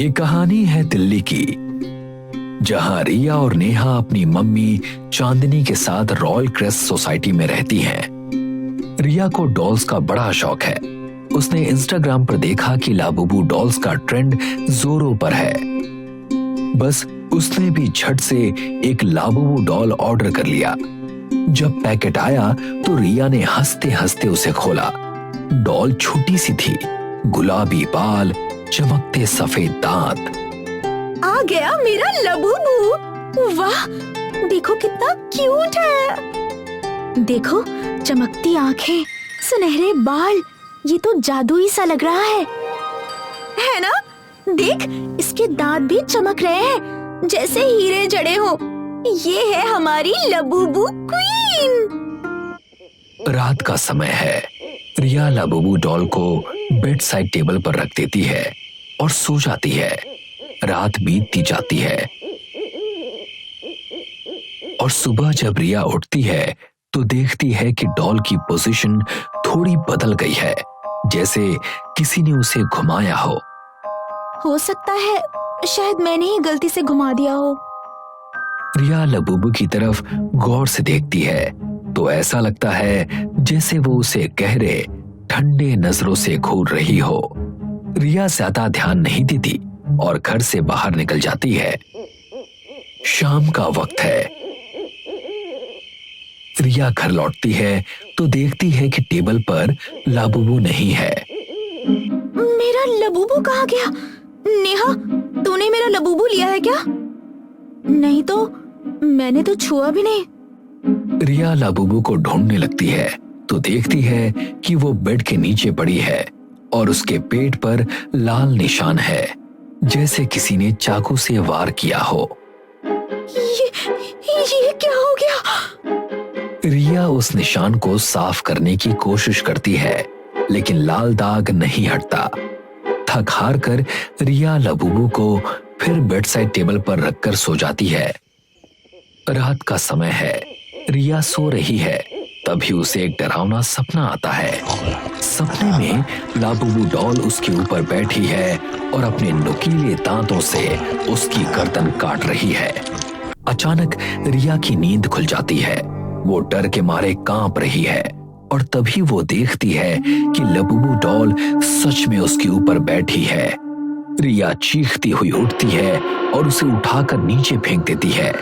ये कहानी है दिल्ली की, जहां रिया और नेहा अपनी मम्मी चांदनी के साथ रॉयल क्रेस्ट सोसाइटी में रहती हैं। रिया को डॉल्स का बड़ा शौक है। उसने इंस्टाग्राम पर देखा कि लाबूबू डॉल्स का ट्रेंड जोरों पर है। बस उसने भी झट से एक लाबूबू डॉल ऑर्डर कर लिया। जब पैकेट आया तो रिया ने हंसते हंसते उसे खोला। डॉल छोटी सी थी, गुलाबी बाल, चमकते सफेद दांत। आ गया मेरा लबूबू। वाह, देखो कितना क्यूट है। देखो, चमकती आंखें, सुनहरे बाल, ये तो जादुई सा लग रहा है ना? देख, इसके दांत भी चमक रहे हैं जैसे हीरे जड़े हो। ये है हमारी लबूबू क्वीन। रात का समय है। रिया लाबूबू डॉल को बेड साइड टेबल पर रख देती है और सो जाती है। रात बीतती जाती है और सुबह जब रिया उठती है तो देखती है कि डॉल की पोजीशन थोड़ी बदल गई है, जैसे किसी ने उसे घुमाया हो सकता है शायद मैंने ही गलती से घुमा दिया हो। रिया लाबूबू की तरफ गौर से देखती है तो ऐसा लगता है जैसे वो उसे गहरे ठंडे नजरों से घूर रही हो। रिया ज्यादा ध्यान नहीं देती और घर से बाहर निकल जाती है। शाम का वक्त है। रिया घर लौटती है तो देखती है कि टेबल पर लाबूबू नहीं है। मेरा लबूबू कहाँ गया? नेहा, तूने मेरा लबूबू लिया है क्या? नहीं तो, मैंने तो छुआ भी नहीं। रिया लाबूबू को ढूंढने लगती है तो देखती है कि वो बेड के नीचे पड़ी है और उसके पेट पर लाल निशान है, जैसे किसी ने चाकू से वार किया हो। ये क्या हो गया? रिया उस निशान को साफ करने की कोशिश करती है, लेकिन लाल दाग नहीं हटता। थक हार कर रिया लाबूबू को फिर बेड साइड टेबल पर रखकर सो जाती है। रात का समय है। रिया सो रही है, तभी उसे एक डरावना सपना आता है। सपने में लाबूबू डॉल उसके ऊपर बैठी है और अपने नुकीले दांतों से उसकी गर्दन काट रही है। अचानक रिया की नींद खुल जाती है। वो डर के मारे कांप रही है और तभी वो देखती है कि लाबूबू डॉल सच में उसके ऊपर बैठी है। रिया चीखती हुई उठती है और उसे उठाकर नीचे फेंक देती है।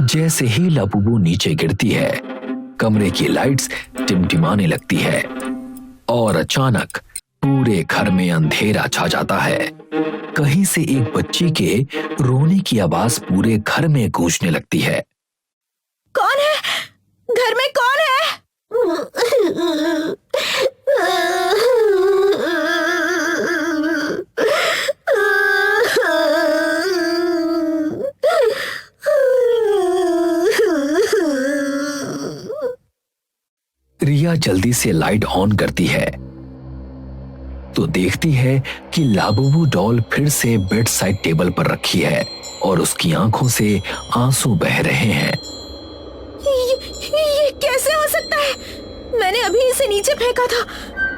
जैसे ही लाबूबू नीचे गिरती है, कमरे की लाइट्स टिमटिमाने लगती है और अचानक पूरे घर में अंधेरा छा जाता है। कहीं से एक बच्ची के रोने की आवाज पूरे घर में गूंजने लगती है। कौन है? घर में कौन है? रिया जल्दी से लाइट ऑन करती है तो देखती है कि लाबूबू डॉल फिर से बेड साइड टेबल पर रखी है और उसकी आंखों से आंसू बह रहे हैं। ये कैसे हो सकता है? मैंने अभी इसे नीचे फेंका था,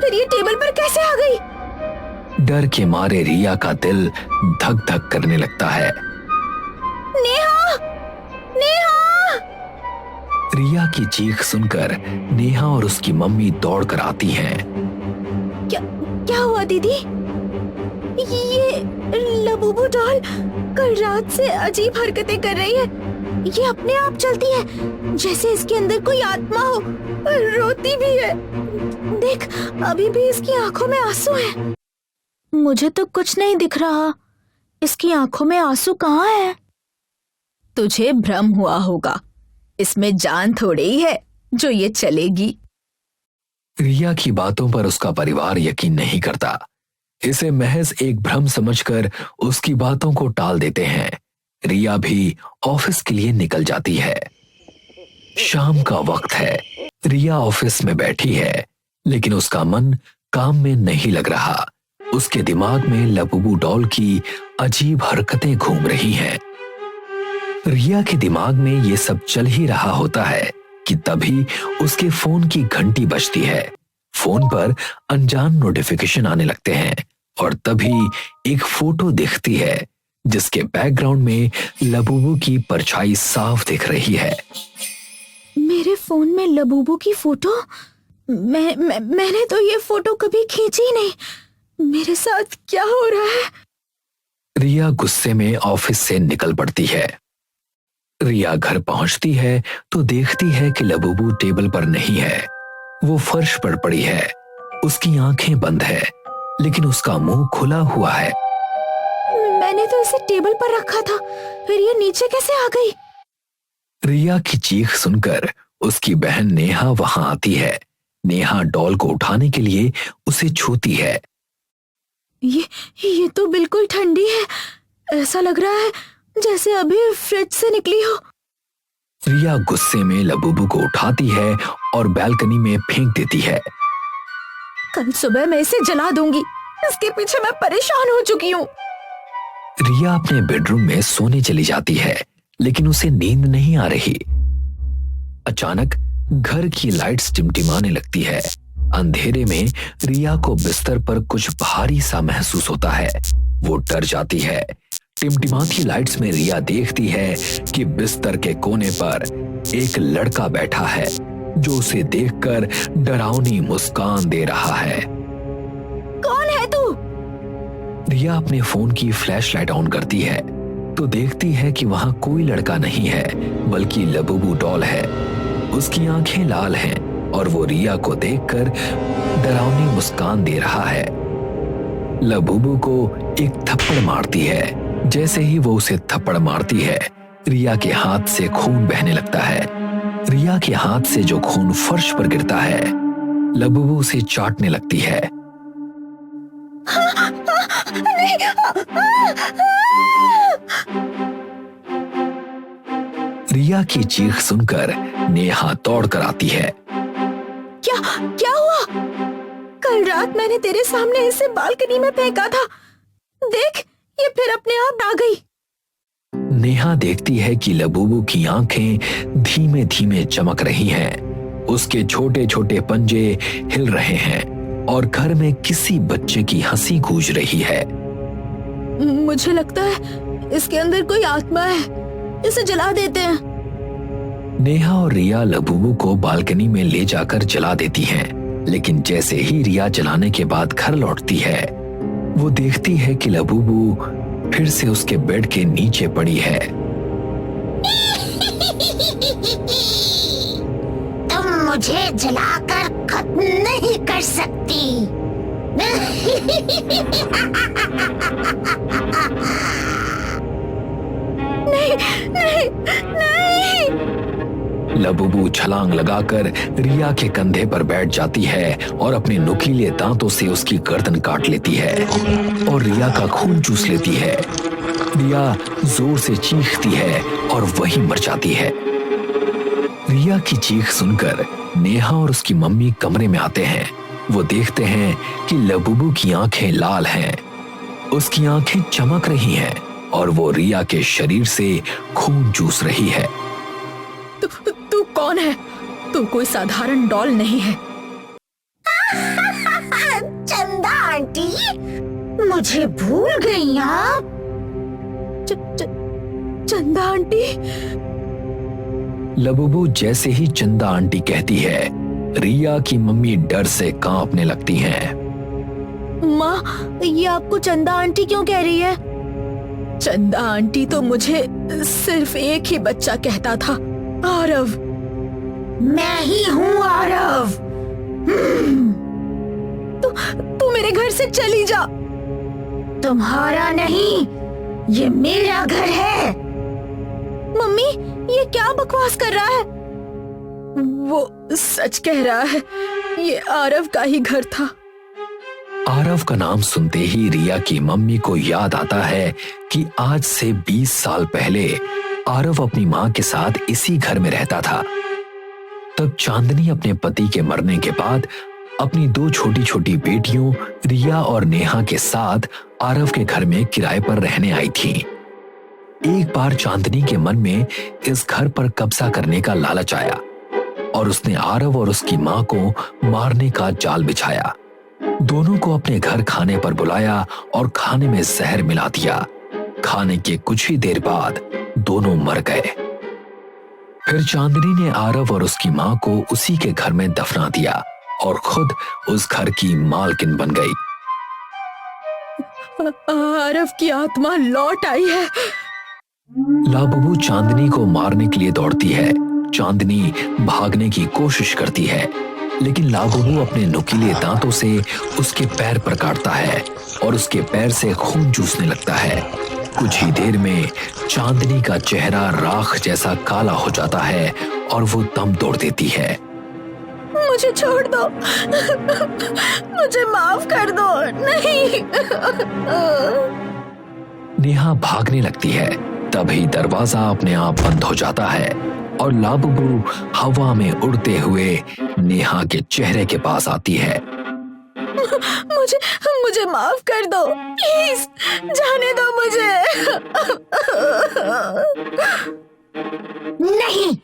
फिर ये टेबल पर कैसे आ गई? डर के मारे रिया का दिल धक धक करने लगता है। नेहा! नेहा! रिया की चीख सुनकर नेहा और उसकी मम्मी दौड़कर आती हैं। क्या हुआ दीदी? ये लबूबू डॉल कल रात से अजीब हरकतें कर रही है। ये अपने आप चलती है, जैसे इसके अंदर कोई आत्मा हो। रोती भी है। देख, अभी भी इसकी आंखों में आंसू है। मुझे तो कुछ नहीं दिख रहा। इसकी आंखों में आंसू कहाँ है? तुझे भ्रम हुआ होगा। इसमें जान थोड़ी ही है जो ये चलेगी। रिया की बातों पर उसका परिवार यकीन नहीं करता। इसे महज एक भ्रम समझकर उसकी बातों को टाल देते हैं। रिया भी ऑफिस के लिए निकल जाती है। शाम का वक्त है। रिया ऑफिस में बैठी है, लेकिन उसका मन काम में नहीं लग रहा। उसके दिमाग में लाबूबू डॉल की अजीब हरकतें घूम रही हैं। रिया के दिमाग में ये सब चल ही रहा होता है कि तभी उसके फोन की घंटी बजती है। फोन पर अनजान नोटिफिकेशन आने लगते हैं और तभी एक फोटो दिखती है जिसके बैकग्राउंड में लबूबू की परछाई साफ दिख रही है। मेरे फोन में लबूबू की फोटो? मैंने तो ये फोटो कभी खींची नहीं। मेरे साथ क्या हो रहा है? रिया गुस्से में ऑफिस से निकल पड़ती है। रिया घर पहुंचती है तो देखती है कि लबूबू टेबल पर नहीं है, वो फर्श पर पड़ी है। उसकी आंखें बंद है लेकिन उसका मुंह खुला हुआ है। मैंने तो इसे टेबल पर रखा था, फिर ये नीचे कैसे आ गई? रिया की चीख सुनकर उसकी बहन नेहा वहां आती है। नेहा डॉल को उठाने के लिए उसे छूती है। ये तो बिल्कुल ठंडी है, ऐसा लग रहा है जैसे अभी फ्रिज से निकली हो। रिया गुस्से में लबूबू को उठाती है और बालकनी में फेंक देती है। कल सुबह मैं इसे जला दूंगी, इसके पीछे मैं परेशान हो चुकी हूँ। रिया अपने बेडरूम में सोने चली जाती है लेकिन उसे नींद नहीं आ रही। अचानक घर की लाइट्स टिमटिमाने लगती है। अंधेरे में रिया को बिस्तर पर कुछ भारी सा महसूस होता है। वो डर जाती है। टिमटिमाती लाइट्स में रिया देखती है कि बिस्तर के कोने पर एक लड़का बैठा है जो उसे देखकर डरावनी मुस्कान दे रहा है। कौन है तू? रिया अपने फोन की फ्लैशलाइट ऑन करती है तो देखती है कि वहां कोई लड़का नहीं है बल्कि लबूबू डॉल है। उसकी आंखें लाल हैं और वो रिया को देखकर डरावनी मुस्कान दे रहा है। लबूबू को एक थप्पड़ मारती है। जैसे ही वो उसे थप्पड़ मारती है रिया के हाथ से खून बहने लगता है। रिया के हाथ से जो खून फर्श पर गिरता है लबूबू उसे चाटने लगती है। रिया की चीख सुनकर नेहा दौड़ कर आती है। क्या हुआ? कल रात मैंने तेरे सामने इसे बालकनी में फेंका था, देख ये फिर अपने आप आ गई। नेहा देखती है कि लबूबू की आंखें धीमे धीमे चमक रही हैं। उसके छोटे छोटे पंजे हिल रहे हैं और घर में किसी बच्चे की हंसी गूंज रही है। मुझे लगता है इसके अंदर कोई आत्मा है, इसे जला देते हैं। नेहा और रिया लबूबू को बालकनी में ले जाकर जला देती हैं, लेकिन जैसे ही रिया जलाने के बाद घर लौटती है वो देखती है कि लबूबू फिर से उसके बेड के नीचे पड़ी है। तुम मुझे जलाकर खत्म नहीं कर सकती। नहीं नहीं नहीं। लबूबू छलांग लगाकर रिया के कंधे पर बैठ जाती है और अपने नुकीले दांतों से उसकी गर्दन काट लेती है और रिया का खून चूस लेती है। रिया जोर से चीखती है और वहीं मर जाती है। रिया की चीख सुनकर नेहा और उसकी मम्मी कमरे में आते हैं। वो देखते हैं कि लबूबू की आंखें लाल हैं, उसकी आंखें चमक रही हैं और वो रिया के शरीर से खून चूस रही है। तू कौन है? तू कोई साधारण डॉल नहीं है। चंदा आंटी, मुझे भूल गई आप? चंदा आंटी? लबूबू जैसे ही चंदा आंटी कहती है रिया की मम्मी डर से कांपने लगती हैं। माँ, ये आपको चंदा आंटी क्यों कह रही है? चंदा आंटी तो मुझे सिर्फ एक ही बच्चा कहता था, आरव। मैं ही हूँ आरव। तू मेरे घर से चली जा। तुम्हारा नहीं, ये मेरा घर है। मम्मी, ये क्या बकवास कर रहा है? वो सच कह रहा है, ये आरव का ही घर था। आरव का नाम सुनते ही रिया की मम्मी को याद आता है कि आज से 20 साल पहले आरव अपनी माँ के साथ इसी घर में रहता था। तब चांदनी अपने पति के मरने के बाद अपनी 2 छोटी छोटी बेटियों रिया और नेहा के साथ आरव के घर में किराए पर रहने आई थी। एक बार चांदनी के मन में इस घर पर कब्जा करने का लालच आया और उसने आरव और उसकी माँ को मारने का जाल बिछाया। दोनों को अपने घर खाने पर बुलाया और खाने में जहर मिला दिया। खाने के कुछ ही देर बाद दोनों मर गए। फिर चांदनी ने आरव और उसकी मां को उसी के घर में दफना दिया और खुद उस घर की मालकिन बन गई। आरव की आत्मा लौट आई है। लाबुबू चांदनी को मारने के लिए दौड़ती है। चांदनी भागने की कोशिश करती है, लेकिन लाबुबू अपने नुकीले दांतों से उसके पैर पर काटता है और उसके पैर से खून चूसने लगता है। कुछ ही देर में चांदनी का चेहरा राख जैसा काला हो जाता है और वो दम तोड़ देती है। मुझे छोड़ दो, मुझे माफ कर दो। नहीं। नेहा भागने लगती है, तभी दरवाजा अपने आप बंद हो जाता है और लाबुबू हवा में उड़ते हुए नेहा के चेहरे के पास आती है। मुझे माफ कर दो, प्लीज जाने दो मुझे। नहीं,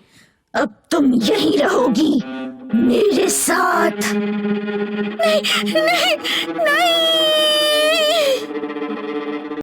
अब तुम यहीं रहोगी मेरे साथ। नहीं नहीं नहीं।